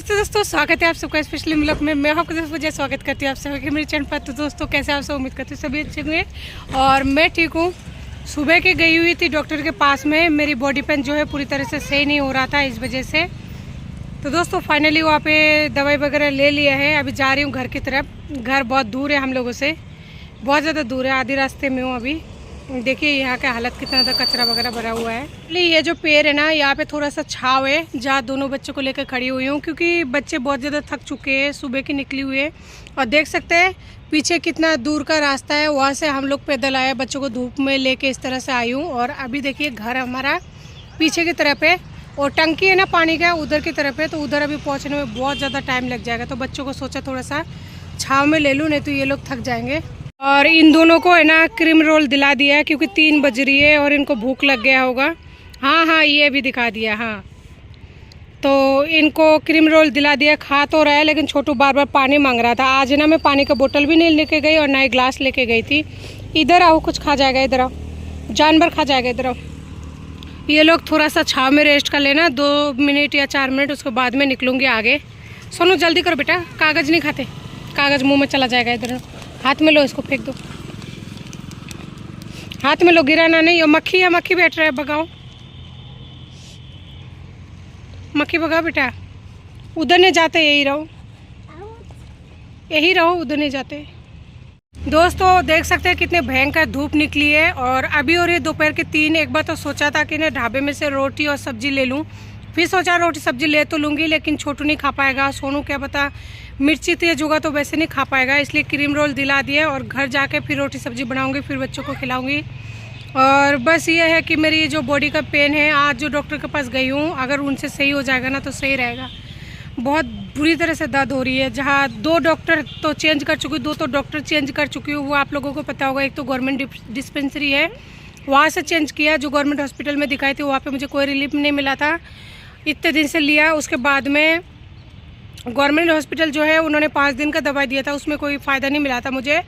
नमस्ते दोस्तों, स्वागत है आप सबका स्पेशली ब्लॉग में। मैं आपको दोस्तों स्वागत करती हूँ आप सबके मेरे चैनल पर। तो दोस्तों कैसे आप सब, उम्मीद करती हूँ सभी अच्छे होंगे और मैं ठीक हूँ। सुबह के गई हुई थी डॉक्टर के पास में, मेरी बॉडी पेन जो है पूरी तरह से सही नहीं हो रहा था इस वजह से। तो दोस्तों फाइनली वहाँ पे दवाई वगैरह ले लिया है। अभी जा रही हूँ घर की तरफ। घर बहुत दूर है हम लोगों से, बहुत ज़्यादा दूर है, आधी रास्ते में हूँ अभी। देखिए यहाँ का हालत कितना ज़्यादा कचरा वगैरह भरा हुआ है। ये जो पेड़ है ना, यहाँ पे थोड़ा सा छाव है जहाँ दोनों बच्चों को लेकर खड़ी हुई हूँ, क्योंकि बच्चे बहुत ज़्यादा थक चुके हैं, सुबह की निकली हुई है। और देख सकते हैं पीछे कितना दूर का रास्ता है, वहाँ से हम लोग पैदल आए, बच्चों को धूप में लेके इस तरह से आई हूँ। और अभी देखिए घर हमारा पीछे की तरफ है और टंकी है ना पानी का उधर की तरफ है, तो उधर अभी पहुँचने में बहुत ज़्यादा टाइम लग जाएगा। तो बच्चों को सोचा थोड़ा सा छाँव में ले लूँ, नहीं तो ये लोग थक जाएंगे। और इन दोनों को है ना क्रीम रोल दिला दिया है, क्योंकि 3 बज रही है और इनको भूख लग गया होगा। हाँ ये भी दिखा दिया। हाँ तो इनको क्रीम रोल दिला दिया, खा तो रहा है, लेकिन छोटू बार बार पानी मांग रहा था। आज ना मैं पानी का बोतल भी नहीं लेके गई और ना ही ग्लास लेके गई थी। इधर आओ, कुछ खा जाएगा, इधर आओ, जानवर खा जाएगा, इधर आओ। ये लोग थोड़ा सा छाँव में रेस्ट कर लेना 2 मिनट या 4 मिनट, उसके बाद में निकलूँगी आगे। सोनू जल्दी करो बेटा, कागज़ नहीं खाते, कागज़ मुँह में चला जाएगा। इधर हाथ में लो, इसको फेंक दो, हाथ में लो, गिराना नहीं। और मक्खी है, मक्खी बैठ रहा है, भगाओ मक्खी, भगाओ बेटा। उधर नहीं जाते, यही रहो, यही रहो, उधर नहीं जाते। दोस्तों देख सकते हैं कितने भयंकर धूप निकली है और अभी और ये दोपहर के 3। एक बार तो सोचा था कि ना ढाबे में से रोटी और सब्जी ले लूँ, फिर सोचा रोटी सब्जी ले तो लूँगी, लेकिन छोटू नहीं खा पाएगा, सोनू क्या पता मिर्ची तेज होगा तो वैसे नहीं खा पाएगा, इसलिए क्रीम रोल दिला दिए। और घर जाके फिर रोटी सब्जी बनाऊँगी, फिर बच्चों को खिलाऊँगी। और बस ये है कि मेरी जो बॉडी का पेन है, आज जो डॉक्टर के पास गई हूँ, अगर उनसे सही हो जाएगा ना तो सही रहेगा। बहुत बुरी तरह से दर्द हो रही है। जहाँ 2 डॉक्टर तो चेंज कर चुकी हूँ, 2 तो डॉक्टर चेंज कर चुकी हूँ, वो आप लोगों को पता होगा। एक तो गवर्नमेंट डिस्पेंसरी है, वहाँ से चेंज किया। जो गवर्नमेंट हॉस्पिटल में दिखाई थी वहाँ पे मुझे कोई रिलीफ नहीं मिला था, इतने दिन से लिया। उसके बाद में गवर्नमेंट हॉस्पिटल जो है उन्होंने 5 दिन का दवाई दिया था, उसमें कोई फ़ायदा नहीं मिला था मुझे।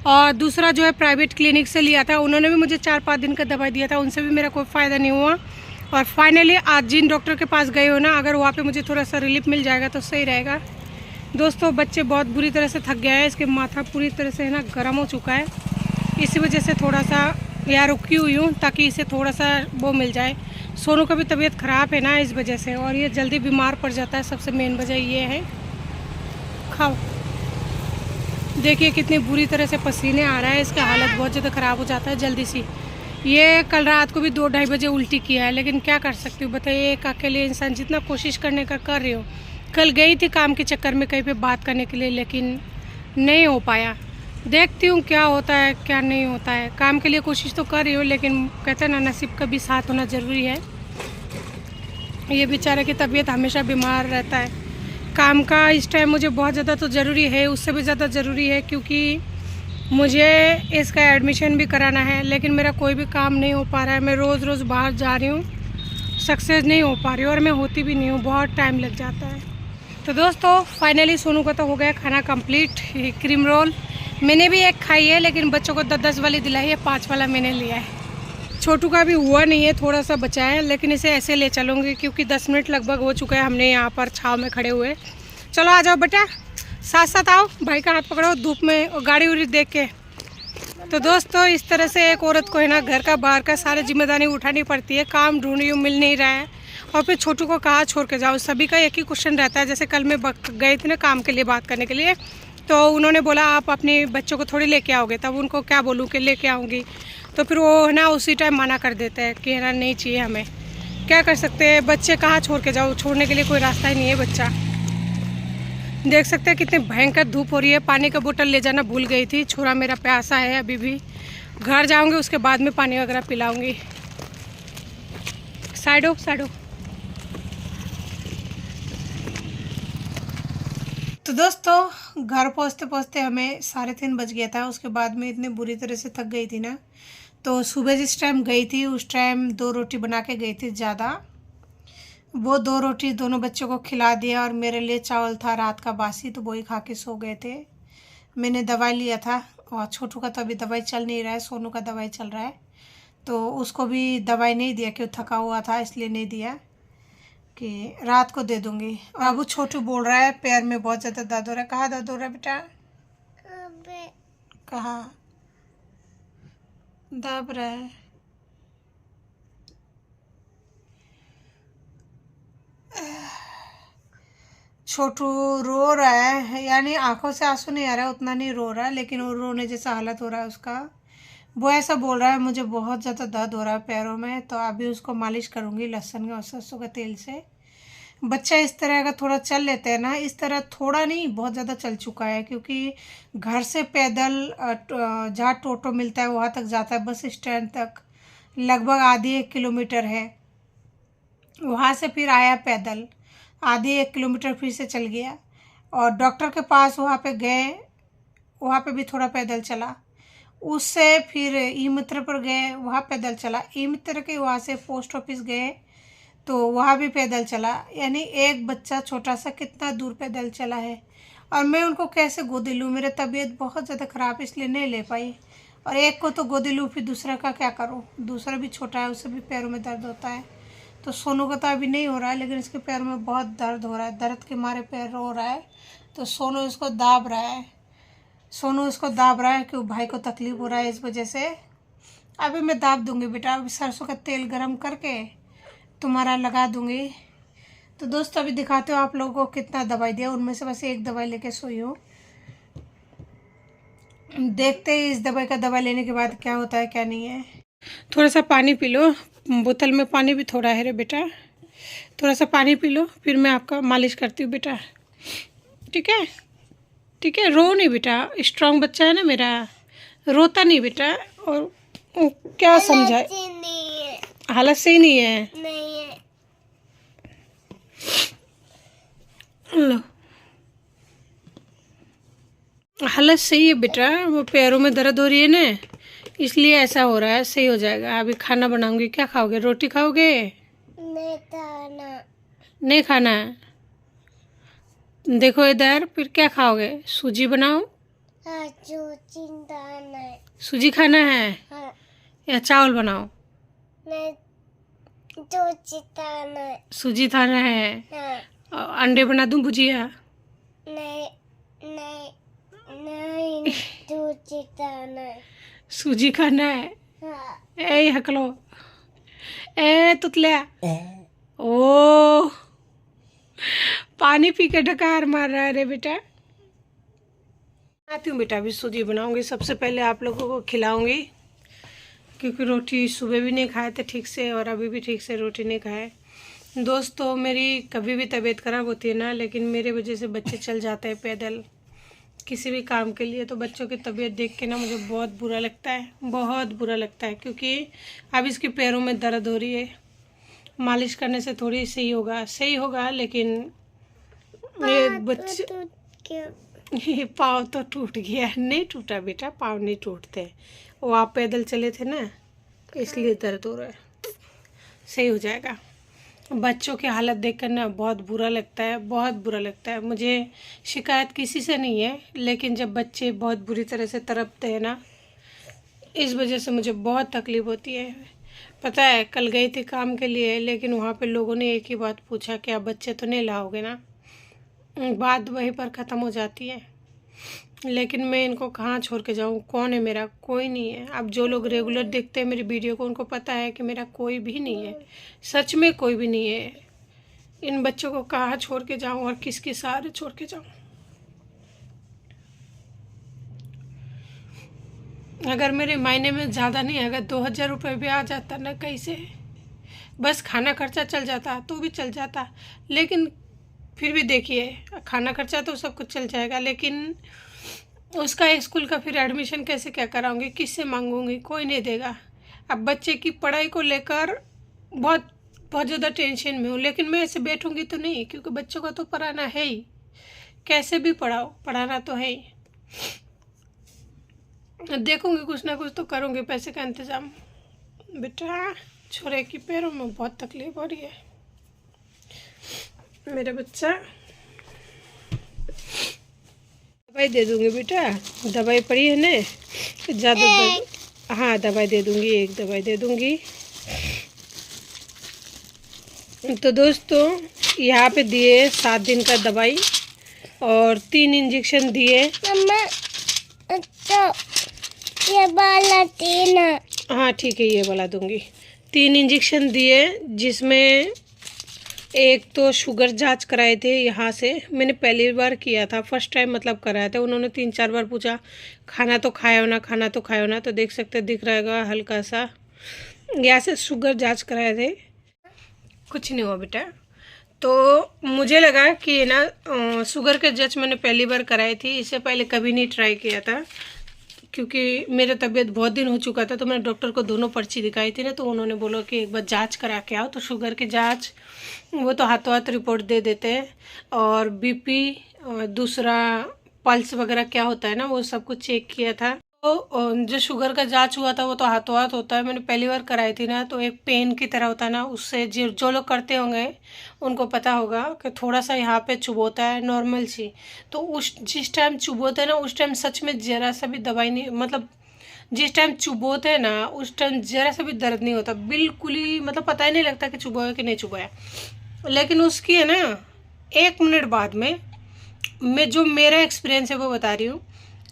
और दूसरा जो है प्राइवेट क्लिनिक से लिया था, उन्होंने भी मुझे 4-5 दिन का दवाई दिया था, उनसे भी मेरा कोई फ़ायदा नहीं हुआ। और फाइनली आज जिन डॉक्टर के पास गए हो ना, अगर वहाँ पे मुझे थोड़ा सा रिलीफ मिल जाएगा तो सही रहेगा। दोस्तों बच्चे बहुत बुरी तरह से थक गया है, इसके माथा पूरी तरह से है ना गर्म हो चुका है, इसी वजह से थोड़ा सा यहाँ रुकी हुई हूँ ताकि इसे थोड़ा सा वो मिल जाए। सोनू का भी तबीयत ख़राब है ना इस वजह से, और ये जल्दी बीमार पड़ जाता है, सबसे मेन वजह ये है। खाओ, देखिए कितनी बुरी तरह से पसीने आ रहा है, इसका हालत बहुत ज़्यादा ख़राब हो जाता है जल्दी सी। ये कल रात को भी 2-2:30 बजे उल्टी किया है, लेकिन क्या कर सकती हूँ बताइए, एक अकेले इंसान जितना कोशिश करने का कर रही हो। कल गई थी काम के चक्कर में कहीं पे बात करने के लिए, लेकिन नहीं हो पाया। देखती हूँ क्या होता है क्या नहीं होता है। काम के लिए कोशिश तो कर रही हूँ, लेकिन कहते हैं ना नसीब का भी साथ होना ज़रूरी है। ये बेचारे की तबीयत हमेशा बीमार रहता है। काम का इस टाइम मुझे बहुत ज़्यादा तो ज़रूरी है, उससे भी ज़्यादा ज़रूरी है, क्योंकि मुझे इसका एडमिशन भी कराना है, लेकिन मेरा कोई भी काम नहीं हो पा रहा है। मैं रोज़ रोज़ बाहर जा रही हूँ, सक्सेस नहीं हो पा रही हूँ, और मैं होती भी नहीं हूँ, बहुत टाइम लग जाता है। तो दोस्तों फाइनली सोनू का तो हो गया खाना कंप्लीट। क्रीम रोल मैंने भी एक खाई है, लेकिन बच्चों को 10-10 वाली दिलाई है, 5 वाला मैंने लिया है। छोटू का भी हुआ नहीं है, थोड़ा सा बचा है, लेकिन इसे ऐसे ले चलूँगी क्योंकि 10 मिनट लगभग हो चुका है हमने यहाँ पर छाँव में खड़े हुए। चलो आ जाओ बेटा, साथ साथ आओ, भाई का हाथ पकड़ो धूप में और गाड़ी उड़ी देख के। तो दोस्तों इस तरह से एक औरत को है ना घर का बाहर का सारी जिम्मेदारी उठानी पड़ती है। काम ढूंढ रही हूँ, मिल नहीं रहा है, और फिर छोटू को कहाँ छोड़ के जाओ। सभी का एक ही क्वेश्चन रहता है। जैसे कल मैं गई थी ना काम के लिए बात करने के लिए, तो उन्होंने बोला आप अपने बच्चों को थोड़ी लेके आओगे, तब उनको क्या बोलूँ कि लेके आऊँगी, तो फिर वो है ना उसी टाइम मना कर देते हैं कि है ना नहीं चाहिए हमें। क्या कर सकते हैं, बच्चे कहाँ छोड़ के जाओ, छोड़ने के लिए कोई रास्ता ही नहीं है। बच्चा देख सकते हैं कितनी भयंकर धूप हो रही है। पानी का बोतल ले जाना भूल गई थी, छोरा मेरा प्यासा है अभी भी। घर जाऊंगी उसके बाद में पानी वगैरह पिलाऊंगी। साइडो साइडो। तो दोस्तों घर पहुंचते पहुंचते हमें 3:30 बज गया था। उसके बाद में इतनी बुरी तरह से थक गई थी ना, तो सुबह जिस टाइम गई थी उस टाइम 2 रोटी बना के गई थी ज़्यादा। वो 2 रोटी दोनों बच्चों को खिला दिया, और मेरे लिए चावल था रात का बासी, तो वही खा के सो गए थे। मैंने दवाई लिया था, और छोटू का तो अभी दवाई चल नहीं रहा है, सोनू का दवाई चल रहा है, तो उसको भी दवाई नहीं दिया क्यों थका हुआ था, इसलिए नहीं दिया। कि रात को दे दूंगी। अब वो छोटू बोल रहा है पैर में बहुत ज़्यादा दर्द हो रहा है। कहाँ दर्द हो रहा है बेटा? कहाँ दब रहा है? छोटू रो रहा है, यानी आंखों से आंसू नहीं आ रहा है, उतना नहीं रो रहा है, लेकिन वो रोने जैसा हालत हो रहा है उसका। वो ऐसा बोल रहा है मुझे बहुत ज़्यादा दर्द हो रहा है पैरों में, तो अभी उसको मालिश करूँगी लहसुन और सरसों के तेल से। बच्चा इस तरह अगर थोड़ा चल लेते हैं ना, इस तरह थोड़ा नहीं बहुत ज़्यादा चल चुका है, क्योंकि घर से पैदल जहाँ टोटो मिलता है वहाँ तक जाता है, बस स्टैंड तक लगभग आधी 1 किलोमीटर है। वहाँ से फिर आया पैदल, आधी 1 किलोमीटर फिर से चल गया, और डॉक्टर के पास वहाँ पे गए, वहाँ पे भी थोड़ा पैदल चला। उससे फिर ई मित्र पर गए, वहाँ पैदल चला। ई मित्र के वहाँ से पोस्ट ऑफिस गए तो वहाँ भी पैदल चला। यानी एक बच्चा छोटा सा कितना दूर पैदल चला है, और मैं उनको कैसे गोदी लूँ? मेरी तबीयत बहुत ज़्यादा ख़राब, इसलिए नहीं ले पाई। और एक को तो गोदी लूँ, फिर दूसरा का क्या करूँ? दूसरा भी छोटा है, उससे भी पैरों में दर्द होता है। तो सोनू का तो अभी नहीं हो रहा है, लेकिन इसके पैर में बहुत दर्द हो रहा है, दर्द के मारे पैर रो रहा है। तो सोनू इसको दाब रहा है, सोनू इसको दाब रहा है कि भाई को तकलीफ़ हो रहा है इस वजह से। अभी मैं दाब दूंगी बेटा, अभी सरसों का तेल गरम करके तुम्हारा लगा दूंगी। तो दोस्तों अभी दिखाते हो आप लोगों को कितना दवाई दिया, उनमें से बस एक दवाई लेके सोई हूँ। देखते हैं इस दवाई का दवाई लेने के बाद क्या होता है क्या नहीं है। थोड़ा सा पानी पी लो, बोतल में पानी भी थोड़ा है रे बेटा, थोड़ा सा पानी पी लो, फिर मैं आपका मालिश करती हूँ बेटा, ठीक है? ठीक है, रो नहीं बेटा, स्ट्रांग बच्चा है ना मेरा, रोता नहीं बेटा। और क्या समझाए, हालत सही नहीं है। लो, हालत सही है बेटा, वो पैरों में दर्द हो रही है ना, इसलिए ऐसा हो रहा है। सही हो जाएगा। अभी खाना बनाऊंगी। क्या खाओगे? रोटी खाओगे? नहीं खाना। नहीं खाना? देखो इधर, फिर क्या खाओगे? सूजी बनाओ। हाँ, सूजी खाना है। हाँ। या चावल बनाओ? नहीं, सूजी खाना है। हाँ। अंडे बना दूं भुजिया? नहीं नहीं नहीं, सूजी खाना है। हाँ। ए हकलो, ए तुतलिया, ओ पानी पी के डकार मार रहा है रे बेटा। आती हूँ बेटा, अभी सूजी बनाऊंगी। सबसे पहले आप लोगों को खिलाऊंगी, क्योंकि रोटी सुबह भी नहीं खाए थे ठीक से, और अभी भी ठीक से रोटी नहीं खाए। दोस्तों मेरी कभी भी तबीयत ख़राब होती है ना, लेकिन मेरे वजह से बच्चे चल जाते हैं पैदल किसी भी काम के लिए, तो बच्चों की तबीयत देख के ना मुझे बहुत बुरा लगता है, बहुत बुरा लगता है। क्योंकि अब इसके पैरों में दर्द हो रही है, मालिश करने से थोड़ी सही होगा, लेकिन ये बच्चे, ये पाँव तो टूट गया। नहीं टूटा बेटा, पाँव नहीं टूटते, वो आप पैदल चले थे ना, इसलिए दर्द हो रहा है। सही हो जाएगा। बच्चों की हालत देखकर ना बहुत बुरा लगता है, बहुत बुरा लगता है। मुझे शिकायत किसी से नहीं है, लेकिन जब बच्चे बहुत बुरी तरह से तड़पते हैं ना, इस वजह से मुझे बहुत तकलीफ़ होती है। पता है, कल गई थी काम के लिए, लेकिन वहाँ पे लोगों ने एक ही बात पूछा कि आप बच्चे तो नहीं लाओगे ना, बात वहीं पर ख़त्म हो जाती है। लेकिन मैं इनको कहाँ छोड़ के जाऊँ? कौन है मेरा? कोई नहीं है। अब जो लोग रेगुलर देखते हैं मेरी वीडियो को, उनको पता है कि मेरा कोई भी नहीं है, सच में कोई भी नहीं है। इन बच्चों को कहाँ छोड़ के जाऊँ और किसके सहारे छोड़ के जाऊँ? अगर मेरे महीने में ज़्यादा नहीं, अगर 2000 रुपये भी आ जाता ना कहीं से, बस खाना खर्चा चल जाता तो भी चल जाता। लेकिन फिर भी देखिए, खाना खर्चा तो सब कुछ चल जाएगा, लेकिन उसका स्कूल का फिर एडमिशन कैसे क्या कराऊंगी, किससे मांगूंगी? कोई नहीं देगा। अब बच्चे की पढ़ाई को लेकर बहुत बहुत ज़्यादा टेंशन में हूँ, लेकिन मैं ऐसे बैठूंगी तो नहीं, क्योंकि बच्चों को तो पढ़ाना है ही, कैसे भी पढ़ाओ, पढ़ाना तो है ही। देखूंगी, कुछ ना कुछ तो करूंगी पैसे का इंतज़ाम। बेटा छोरे की पैरों में बहुत तकलीफ हो रही है, मेरा बच्चा। दवाई दे दूंगी बेटा, दवाई पड़ी है ना, ज़्यादा हाँ दवाई दे दूंगी, एक दवाई दे दूंगी। तो दोस्तों यहाँ पे दिए 7 दिन का दवाई और 3 इंजेक्शन दिए। मम्मा तो ये वाला 3। हाँ ठीक है, ये वाला दूंगी। 3 इंजेक्शन दिए, जिसमें एक तो शुगर जांच कराए थे यहाँ से। मैंने पहली बार किया था, फर्स्ट टाइम मतलब कराया था। उन्होंने 3-4 बार पूछा खाना तो खाया हो ना, खाना तो खाया हो ना। तो देख सकते दिख रहेगा हल्का सा, यहाँ से शुगर जांच कराए थे। कुछ नहीं हुआ बेटा। तो मुझे लगा कि ना शुगर के जांच मैंने पहली बार कराई थी, इससे पहले कभी नहीं ट्राई किया था, क्योंकि मेरा तबीयत बहुत दिन हो चुका था। तो मैंने डॉक्टर को दोनों पर्ची दिखाई थी ना, तो उन्होंने बोला कि एक बार जांच करा के आओ। तो शुगर की जांच वो तो हाथों हाथ रिपोर्ट दे देते हैं, और बीपी और दूसरा पल्स वगैरह क्या होता है ना, वो सब कुछ चेक किया था। तो जो शुगर का जांच हुआ था वो तो हाथों हाथ होता है। मैंने पहली बार कराई थी ना, तो एक पेन की तरह होता है ना, उससे जो लोग करते होंगे उनको पता होगा कि थोड़ा सा यहाँ पे चुभोता है, नॉर्मल सी। तो उस जिस टाइम चुभोता है ना, उस टाइम सच में ज़रा सा भी दवाई नहीं, मतलब जिस टाइम चुभोते हैं ना उस टाइम ज़रा सा भी दर्द नहीं होता, बिल्कुल ही, मतलब पता ही नहीं लगता कि चुभा है कि नहीं चुभा है। लेकिन उसकी है ना 1 मिनट बाद में, मैं जो मेरा एक्सपीरियंस है वो बता रही हूँ,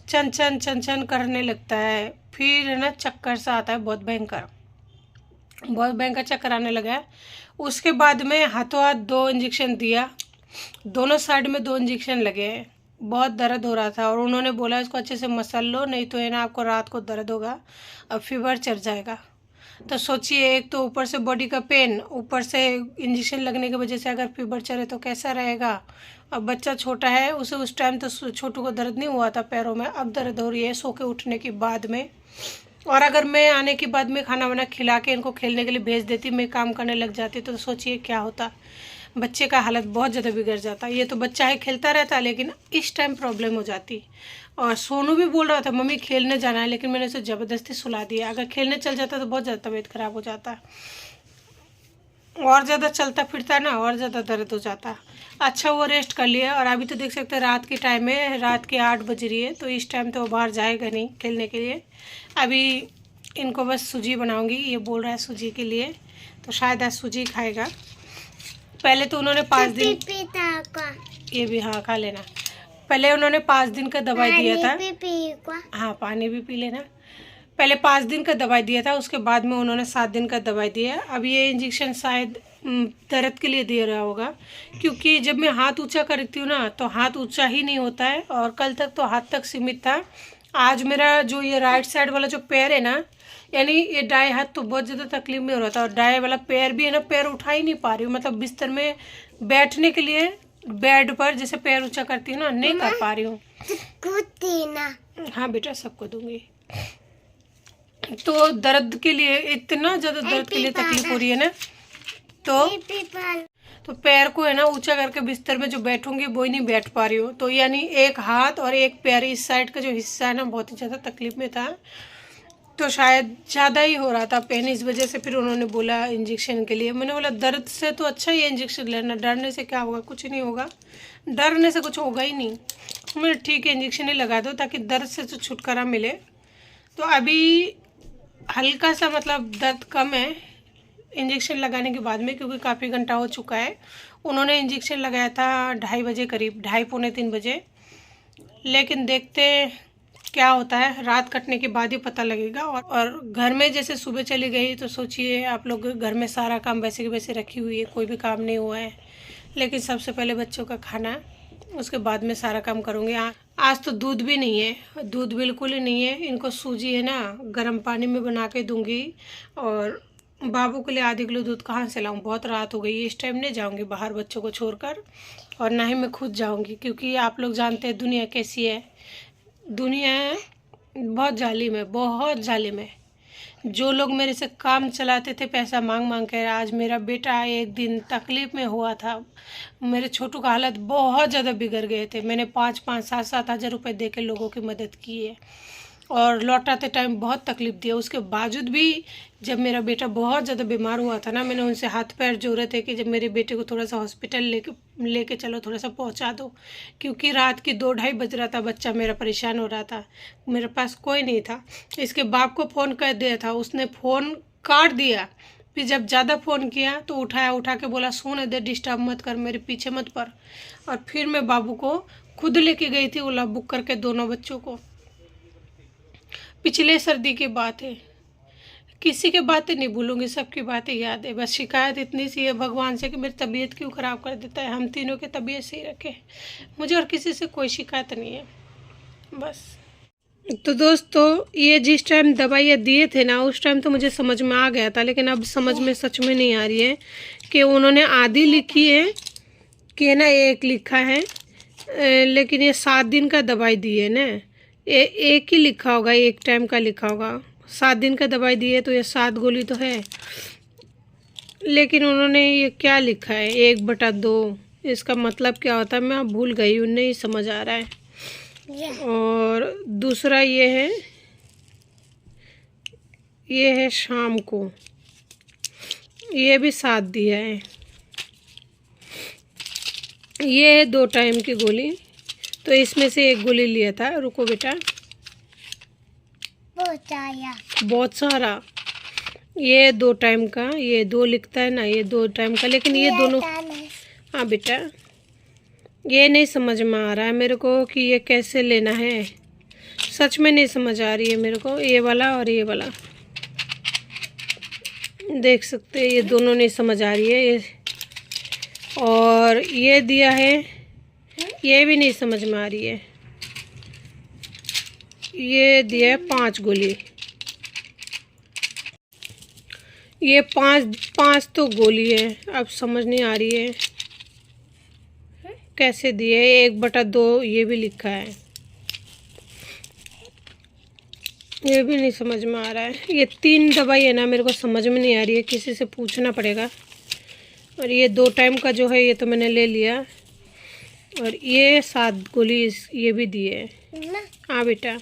चन चन चन चन करने लगता है। फिर है ना चक्कर सा आता है, बहुत भयंकर चक्कर आने लगा है। उसके बाद में हाथों हाथ 2 इंजेक्शन दिया, दोनों साइड में 2 इंजेक्शन लगे हैं। बहुत दर्द हो रहा था, और उन्होंने बोला इसको अच्छे से मसल लो, नहीं तो है ना आपको रात को दर्द होगा और फीवर चढ़ जाएगा। तो सोचिए, एक तो ऊपर से बॉडी का पेन, ऊपर से इंजेक्शन लगने की वजह से अगर फीवर चढ़े तो कैसा रहेगा। अब बच्चा छोटा है, उसे उस टाइम तो छोटू को दर्द नहीं हुआ था पैरों में, अब दर्द हो रही है सो के उठने के बाद में। और अगर मैं आने के बाद में खाना वाना खिला के इनको खेलने के लिए भेज देती, मैं काम करने लग जाती, तो सोचिए क्या होता। बच्चे का हालत बहुत ज़्यादा बिगड़ जाता। ये तो बच्चा है, खेलता रहता, लेकिन इस टाइम प्रॉब्लम हो जाती। और सोनू भी बोल रहा था मम्मी खेलने जाना है, लेकिन मैंने उसे ज़बरदस्ती सुला दिया। अगर खेलने चल जाता तो बहुत ज़्यादा तबीयत ख़राब हो जाता, और ज़्यादा चलता फिरता ना, और ज़्यादा दर्द हो जाता। अच्छा वो रेस्ट कर लिया। और अभी तो देख सकते हैं रात के टाइम है, रात के 8 बज रही है, तो इस टाइम तो वो बाहर जाएगा नहीं खेलने के लिए। अभी इनको बस सूजी बनाऊंगी, ये बोल रहा है सूजी के लिए, तो शायद आज सूजी खाएगा। पहले तो उन्होंने 5 दिन, ये भी हाँ खा लेना। पहले उन्होंने 5 दिन का दवाई दिया था। हाँ पानी भी पी लेना। पहले 5 दिन का दवाई दिया था, उसके बाद में उन्होंने 7 दिन का दवाई दिया। अब ये इंजेक्शन शायद दर्द के लिए दे रहा होगा, क्योंकि जब मैं हाथ ऊंचा करती हूँ ना तो हाथ ऊंचा ही नहीं होता है, और कल तक तो हाथ तक सीमित था। आज मेरा जो ये राइट साइड वाला जो पैर है ना, यानी ये दाएं हाथ तो बहुत ज़्यादा तकलीफ में हो रहा था, और दाएं वाला पैर भी है ना, पैर उठा ही नहीं पा रही हूँ। मतलब बिस्तर में बैठने के लिए बेड पर जैसे पैर ऊंचा करती हूँ ना, नहीं कर पा रही हूँ। हाँ बेटा सबको दूंगी। तो दर्द के लिए, इतना ज़्यादा दर्द के लिए तकलीफ हो रही है ना, तो पैर को है ना ऊंचा करके बिस्तर में जो बैठूंगी वो ही नहीं बैठ पा रही हूँ। तो यानी एक हाथ और एक पैर, इस साइड का जो हिस्सा है ना बहुत ही ज़्यादा तकलीफ में था, तो शायद ज़्यादा ही हो रहा था पेन, इस वजह से फिर उन्होंने बोला इंजेक्शन के लिए। मैंने बोला दर्द से तो अच्छा ही इंजेक्शन लेना, डरने से क्या होगा, कुछ नहीं होगा, डरने से कुछ होगा ही नहीं। मैंने ठीक है इंजेक्शन ही लगा दो ताकि दर्द से तो छुटकारा मिले। तो अभी हल्का सा मतलब दर्द कम है इंजेक्शन लगाने के बाद में, क्योंकि काफ़ी घंटा हो चुका है। उन्होंने इंजेक्शन लगाया था 2:30 बजे करीब, 2:30 पौने 3 बजे। लेकिन देखते क्या होता है, रात कटने के बाद ही पता लगेगा। और घर में जैसे सुबह चली गई तो सोचिए आप लोग, घर में सारा काम वैसे के वैसे रखी हुई है, कोई भी काम नहीं हुआ है। लेकिन सबसे पहले बच्चों का खाना, उसके बाद में सारा काम करूँगी। आज तो दूध भी नहीं है, दूध बिल्कुल ही नहीं है। इनको सूजी है ना गर्म पानी में बना के दूंगी, और बाबू के लिए आधे किलो दूध कहाँ से लाऊं, बहुत रात हो गई, इस टाइम नहीं जाऊंगी बाहर बच्चों को छोड़कर, और ना ही मैं खुद जाऊंगी, क्योंकि आप लोग जानते हैं दुनिया कैसी है। दुनिया बहुत जालिम है, बहुत जालिम है। जो लोग मेरे से काम चलाते थे पैसा मांग मांग कर, आज मेरा बेटा एक दिन तकलीफ़ में हुआ था, मेरे छोटू का हालत बहुत ज़्यादा बिगड़ गए थे। मैंने 5-5, 7-7 हज़ार रुपये दे के लोगों की मदद की है, और लौटाते टाइम बहुत तकलीफ़ दिया। उसके बावजूद भी जब मेरा बेटा बहुत ज़्यादा बीमार हुआ था ना, मैंने उनसे हाथ पैर जोड़े थे कि जब मेरे बेटे को थोड़ा सा हॉस्पिटल लेके चलो, थोड़ा सा पहुंचा दो, क्योंकि रात की 2-2:30 बज रहा था, बच्चा मेरा परेशान हो रहा था, मेरे पास कोई नहीं था। इसके बाप को फ़ोन कर दिया था, उसने फ़ोन काट दिया, फिर जब ज़्यादा फ़ोन किया तो उठा के बोला सोने दे, डिस्टर्ब मत कर, मेरे पीछे मत पड़। और फिर मैं बाबू को खुद लेके गई थी ओला बुक करके, दोनों बच्चों को। पिछले सर्दी की बात है, किसी की बातें नहीं भूलूंगी, सबकी बातें याद है। बस शिकायत इतनी सी है भगवान से कि मेरी तबीयत क्यों ख़राब कर देता है, हम तीनों की तबीयत सही रखे। मुझे और किसी से कोई शिकायत नहीं है बस। तो दोस्तों ये जिस टाइम दवाइयाँ दिए थे ना, उस टाइम तो मुझे समझ में आ गया था, लेकिन अब समझ में सच में नहीं आ रही है कि उन्होंने आधी लिखी है कि ना एक लिखा है, लेकिन ये 7 दिन का दवाई दी है ना, एक ही लिखा होगा, एक टाइम का लिखा होगा। 7 दिन का दवाई दी है तो ये 7 गोली तो है, लेकिन उन्होंने ये क्या लिखा है 1/2, इसका मतलब क्या होता है मैं अब भूल गई हूँ, नहीं समझ आ रहा है। और दूसरा ये है शाम को, ये भी 7 दिया है। ये है 2 टाइम की गोली, तो इसमें से एक गोली लिया था। रुको बेटा, बहुत सारा। ये 2 टाइम का, ये 2 लिखता है ना, ये 2 टाइम का, लेकिन ये दोनों। हाँ बेटा, ये नहीं समझ में आ रहा है मेरे को कि ये कैसे लेना है, सच में नहीं समझ आ रही है मेरे को। ये वाला और ये वाला देख सकते हैं, ये दोनों नहीं समझ आ रही है। ये और ये दिया है, ये भी नहीं समझ में आ रही है। ये दिया है 5 गोली, ये 5 तो गोली है, अब समझ नहीं आ रही है कैसे दिए। 1/2 ये भी लिखा है, ये भी नहीं समझ में आ रहा है। ये 3 दवाई है ना, मेरे को समझ में नहीं आ रही है, किसी से पूछना पड़ेगा। और ये 2 टाइम का जो है ये तो मैंने ले लिया, और ये 7 गोली ये भी दिए। हाँ बेटा,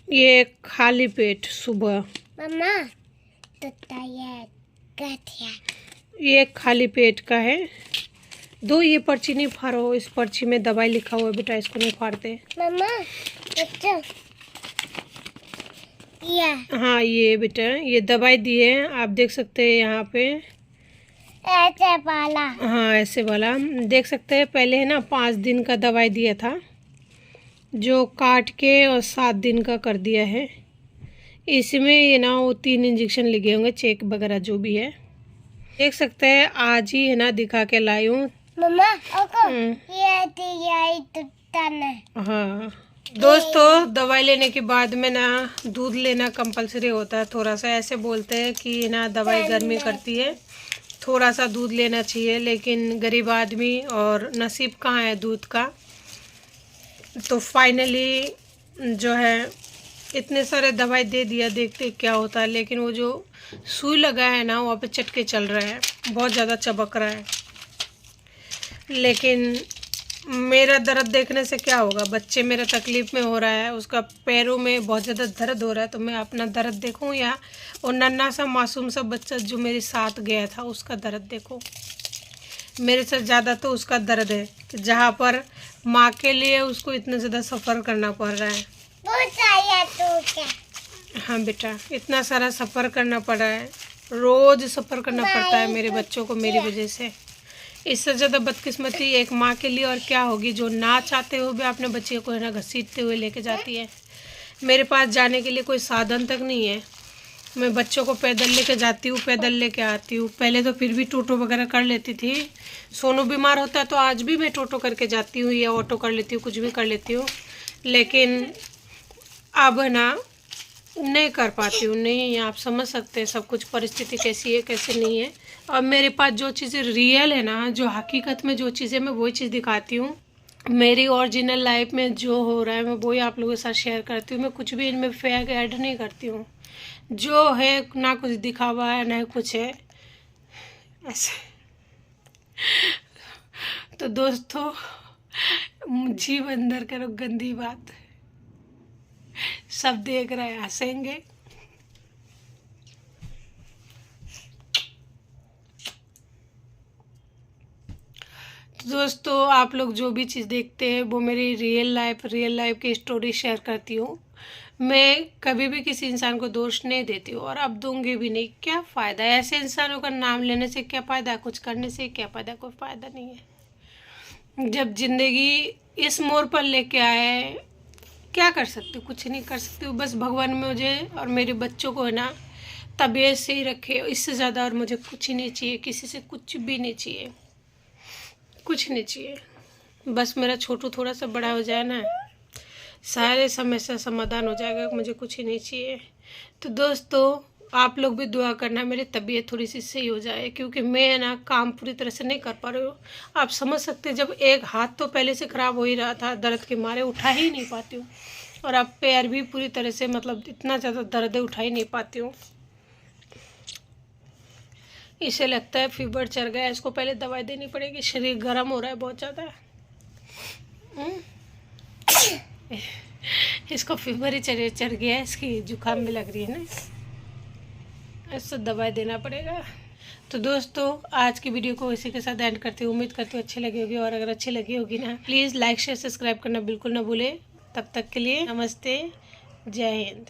ये खाली पेट सुबह, ये खाली पेट का है। 2 ये पर्ची नहीं फाड़ो, इस पर्ची में दवाई लिखा हुआ है बेटा, इसको नहीं फाड़ते। हाँ ये बेटा, ये दवाई दी है, आप देख सकते हैं यहाँ पे ऐसे वाला। हाँ ऐसे वाला देख सकते हैं। पहले है ना 5 दिन का दवाई दिया था, जो काट के और 7 दिन का कर दिया है। इसमें ये ना वो 3 इंजेक्शन लगे होंगे, चेक वगैरह जो भी है। देख सकते हैं आज ही है ना दिखा के लाई हूँ। हाँ दोस्तों, दवाई लेने के बाद में ना दूध लेना कंपलसरी होता है। थोड़ा सा ऐसे बोलते हैं कि ना दवाई गर्मी करती है, थोड़ा सा दूध लेना चाहिए, लेकिन गरीब आदमी और नसीब कहाँ है दूध का। तो फाइनली जो है इतने सारे दवाई दे दिया, देखते क्या होता है। लेकिन वो जो सुई लगा है ना वहाँ पे चटके चल रहा है, बहुत ज़्यादा चबक रहा है। लेकिन मेरा दर्द देखने से क्या होगा, बच्चे मेरा तकलीफ़ में हो रहा है, उसका पैरों में बहुत ज़्यादा दर्द हो रहा है, तो मैं अपना दर्द देखूं या और नन्हा सा मासूम सा बच्चा जो मेरे साथ गया था उसका दर्द देखो। मेरे से ज़्यादा तो उसका दर्द है, जहाँ पर माँ के लिए उसको इतना ज़्यादा सफ़र करना पड़ रहा है। हाँ बेटा, इतना सारा सफ़र करना पड़ रहा है, रोज़ सफ़र करना पड़ता है मेरे बच्चों को मेरी वजह से। इससे ज़्यादा बदकिस्मती एक माँ के लिए और क्या होगी, जो ना चाहते हुए भी अपने बच्चे को है ना घसीटते हुए लेके जाती है। मेरे पास जाने के लिए कोई साधन तक नहीं है, मैं बच्चों को पैदल लेके जाती हूँ, पैदल लेके आती हूँ। पहले तो फिर भी टोटो वगैरह कर लेती थी, सोनू बीमार होता है तो आज भी मैं टोटो करके जाती हूँ या ऑटो कर लेती हूँ, कुछ भी कर लेती हूँ। लेकिन अब ना नहीं कर पाती हूँ। नहीं, आप समझ सकते हैं सब कुछ परिस्थिति कैसी है कैसे नहीं है। और मेरे पास जो चीज़ें रियल है ना, जो हकीकत में जो चीज़ें मैं वही चीज़ दिखाती हूँ। मेरी ओरिजिनल लाइफ में जो हो रहा है मैं वही आप लोगों के साथ शेयर करती हूँ। मैं कुछ भी इनमें फेक ऐड नहीं करती हूँ, जो है ना कुछ दिखावा है ना कुछ है ऐसे। तो दोस्तों, जीव अंदर करो गंदी बात, सब देख रहे हैं हंसेंगे। तो दोस्तों, आप लोग जो भी चीज़ देखते हैं वो मेरी रियल लाइफ की स्टोरी शेयर करती हूँ। मैं कभी भी किसी इंसान को दोष नहीं देती हूँ और अब दूंगी भी नहीं। क्या फ़ायदा है ऐसे इंसानों का नाम लेने से? क्या फ़ायदा? कुछ करने से क्या फ़ायदा? कोई फ़ायदा नहीं है। जब ज़िंदगी इस मोड़ पर लेके आए, क्या कर सकती हूँ? कुछ नहीं कर सकती हूँ। बस भगवान मुझे और मेरे बच्चों को है ना तबीयत से ही रखे, इससे ज़्यादा और मुझे कुछ ही नहीं चाहिए, किसी से कुछ भी नहीं चाहिए, कुछ नहीं चाहिए। बस मेरा छोटू थोड़ा सा बड़ा हो जाए ना, सारे समस्या समाधान हो जाएगा, मुझे कुछ ही नहीं चाहिए। तो दोस्तों आप लोग भी दुआ करना मेरी तबीयत थोड़ी सी सही हो जाए, क्योंकि मैं ना काम पूरी तरह से नहीं कर पा रही हूँ। आप समझ सकते, जब एक हाथ तो पहले से ख़राब हो ही रहा था, दर्द के मारे उठा ही नहीं पाती हूँ, और अब पैर भी पूरी तरह से मतलब इतना ज़्यादा दर्द है, उठा ही नहीं पाती हूँ। इसे लगता है फीवर चढ़ गया, इसको पहले दवाई देनी पड़ेगी, शरीर गर्म हो रहा है बहुत ज़्यादा। इसको फीवर ही चढ़ गया है, इसकी जुकाम में लग रही है ना, इसको दवाई देना पड़ेगा। तो दोस्तों आज की वीडियो को इसी के साथ एंड करती हूँ। उम्मीद करती हूँ अच्छी लगी होगी, और अगर अच्छी लगी होगी ना प्लीज़ लाइक शेयर सब्सक्राइब करना बिल्कुल ना भूले। तब तक के लिए नमस्ते, जय हिंद।